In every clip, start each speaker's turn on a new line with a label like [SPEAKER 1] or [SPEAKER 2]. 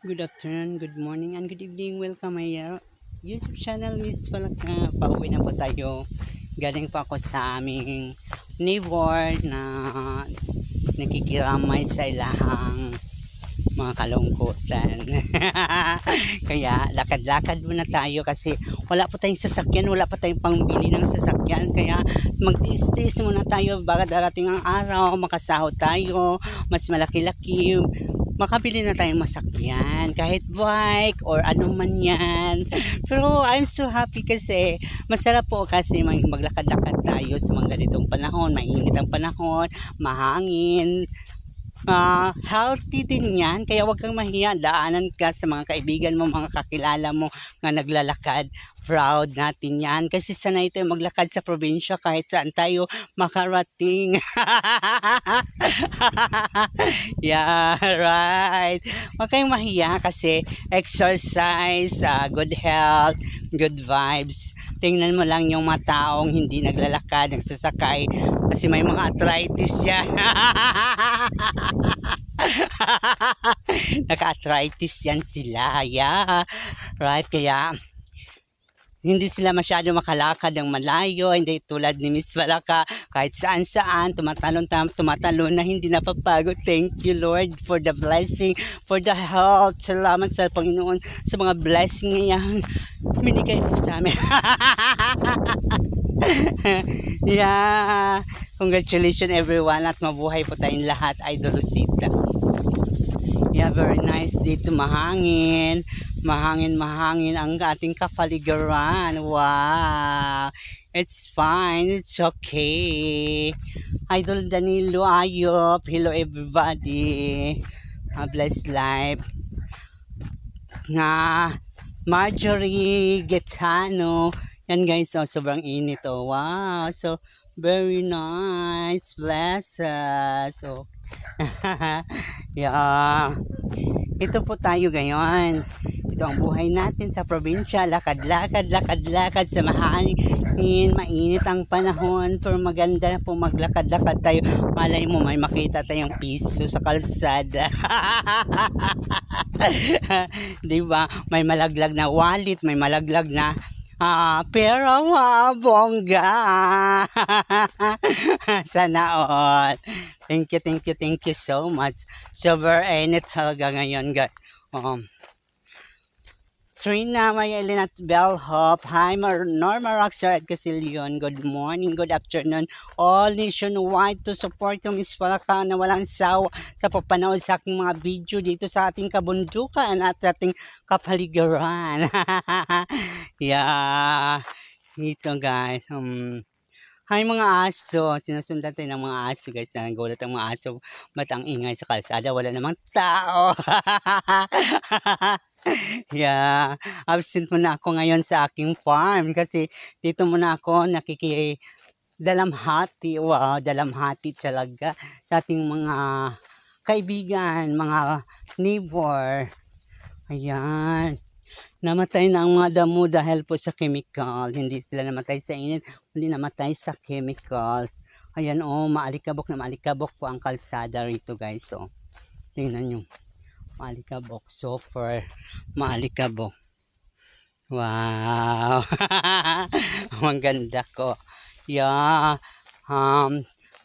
[SPEAKER 1] Good afternoon, good morning, and good evening. Welcome my YouTube channel, Miss Palaka. Pauwi na po tayo. Galing pa ako sa aming neighbor na nakikiramay sa ilahang mga kalungkutan. Kaya lakad-lakad muna tayo kasi wala pa tayong sasakyan, wala pa tayong pangbili ng sasakyan. Kaya magtiis-tiis muna tayo baga darating ang araw, makasahod tayo, mas malaki-laki, makabili na tayong masakyan, kahit bike or ano man yan. Pero I'm so happy kasi masarap po kasi maglakad-lakad tayo sa mga ganitong panahon, mainit ang panahon, mahangin. Healthy din yan, kaya wag kang mahiya, daanan ka sa mga kaibigan mo, mga kakilala mo nga naglalakad. Proud natin yan kasi sanay tayo maglakad sa probinsya kahit saan tayo makarating. Yeah, right. Wag kayong mahiya kasi exercise, good health, good vibes. Tingnan mo lang yung mga taong hindi naglalakad, nagsasakay kasi may mga arthritis yan. Naka-arthritis yan sila. Yeah. Right, kaya hindi sila masyado makalakad ng malayo, hindi tulad ni Miss Palaka, kahit saan-saan, tumatalon na hindi napapagod. Thank you Lord for the blessing, for the health. Salamat sa Panginoon sa mga blessing ngayon binigay po sa amin. Yeah, congratulations everyone at mabuhay po tayong lahat, Idol Rosita. Yeah, very nice dito, mahangin ang ating kapaligiran. Wow, it's fine, it's okay. Idol Danilo Ayop, hello everybody, blessed life. Marjorie Getano, yan guys, sobrang init. Wow, so very nice, bless us. Yeah, ito po tayo ngayon. Ito ang buhay natin sa probinsya, lakad-lakad sa mahangin, mainit ang panahon, pero maganda po maglakad-lakad tayo. Malay mo may makita tayong piso sa kalsada. Diba? May malaglag na wallet, may malaglag na pera, bongga. Sana all. Thank you so much. Super init talaga ngayon, guys. Trina, Maria Elena Bellhop, hi Norma Roxer at Casilion, good morning, good afternoon, all nationwide to support yung Miss Palaka na walang sawa sa papanood sa aking mga video dito sa ating kabundukan at ating kapaligiran. Yeah, ito guys, hi mga aso, sinusundan tayo ng mga aso guys, nagulat ang mga aso, ba't ang ingay sa kalsada, wala namang tao. Yeah, absent muna ako ngayon sa aking farm kasi dito muna ako dalamhati. Wow, dalamhati talaga sa ating mga kaibigan, mga neighbor. Ayan, namatay na ang mga damo dahil po sa chemical. Hindi sila namatay sa init, hindi namatay sa chemical. Ayan, maalikabok po ang kalsada rito guys. So, tingnan nyo. Maalikabok, super maalikabok. Wow. Ang ganda ko. Yeah.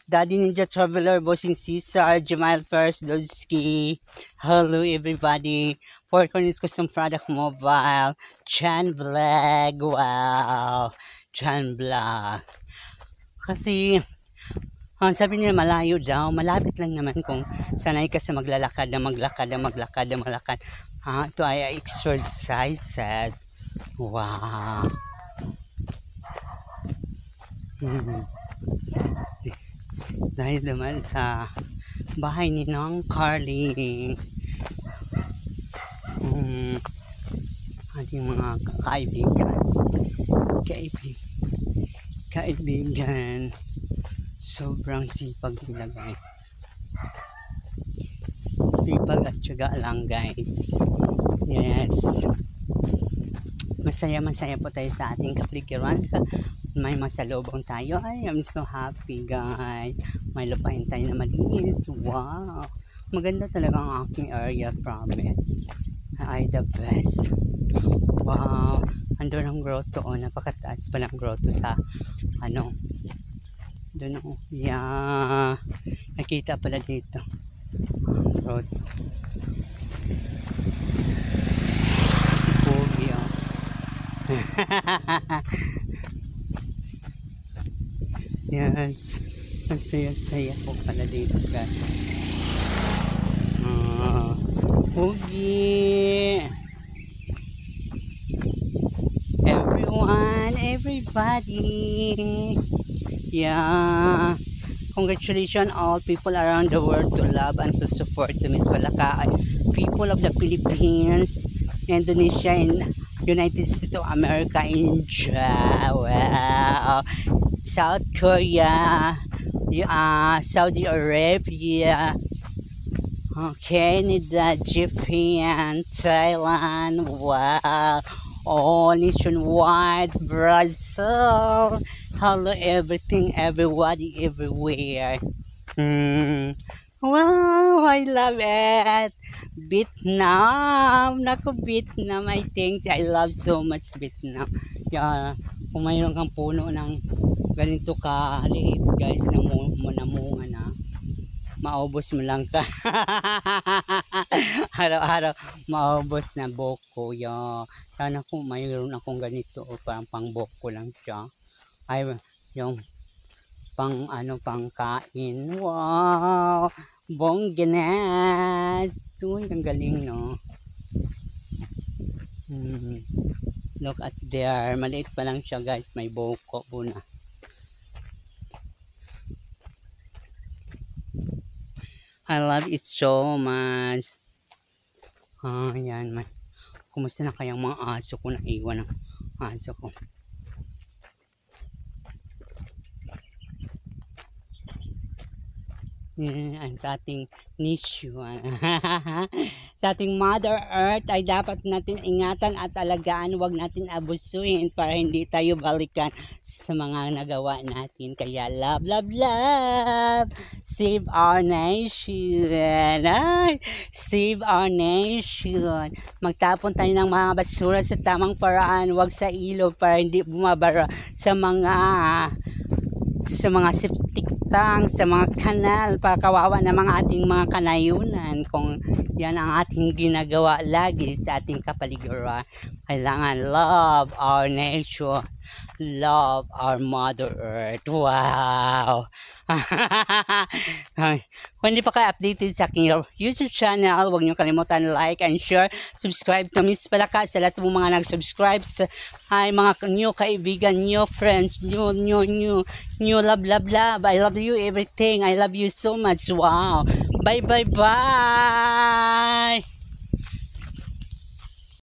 [SPEAKER 1] Daddy Ninja Traveler, Bossing Cesar, Jamal First, Dodski. Hello everybody. Four Corners Custom Product Mobile. Chan Vlog. Wow. Chan Vlog. Kasi sabi niya malayo daw, malapit lang naman kung sanay ka sa maglakad. Ito ay exercises. Wow. Dahil naman sa bahay ni Nong Carly, ating mga kaibigan, sobrang sipag nila guys. Sipag at tiyaga lang guys. Yes. Masaya po tayo sa ating kapaligiran. May masalubong tayo. Ay, I'm so happy guys. May lupain tayo na malinis. Wow. Maganda talaga ang aking area, promise. ay the best. Wow, andun ang grotto, oh, napakataas pa ng grotto sa ano, doon, oh, yeah, nakita pala dito ang grotto. Si Pogi, oh. Yes, nagsaya-saya po pala dito, guys. Pogi, everyone, everybody, yeah, congratulations all people around the world to love and to support to Miss Balaka, people of the Philippines, Indonesia, and United States of America, India, wow, South Korea, Saudi Arabia, Canada, Japan, Thailand, wow, all nationwide, Brazil, hello everything, everybody, everywhere. Wow, I love it. Vietnam, naku Vietnam, I think I love so much Vietnam. Yeah, kung mayroon kang puno ng ganito kaliit, guys, na munga na, maubos mo lang ka. Araw-araw maubos na boko. Yeah. Sana kung mayroon akong ganito, o parang pang boko lang siya, ay yung pang pang kain. Wow, bongganas. Uy, ang galing, no? Look at there, maliit pa lang siya, guys, may boko po na. I love it so much. Yan man. Kumusta na kayang mga aso ko? Naiwan ng aso ko. Yan, sa ating niche, sa ating Mother Earth ay dapat natin ingatan at alagaan, huwag natin abusuin para hindi tayo balikan sa mga nagawa natin. Kaya love, love, love, save our nation. Ay, save our nation. Magtapon tayo ng mga basura sa tamang paraan, huwag sa ilog para hindi bumabara sa mga septic tank, sa mga kanal, para kawawa ng mga ating mga kanayunan. Kung yan ang ating ginagawa lagi sa ating kapaligiran, kailangan love our nature, love our Mother Earth. Wow. Kung hindi pa kayo updated sa aking YouTube channel, huwag niyo kalimutan like and share, subscribe to Miss Balaka. Sa lahat ng mga nag-subscribe, ay mga new kaibigan, new friends, new love, love, love. I love you everything. I love you so much. Wow. Bye, bye, bye.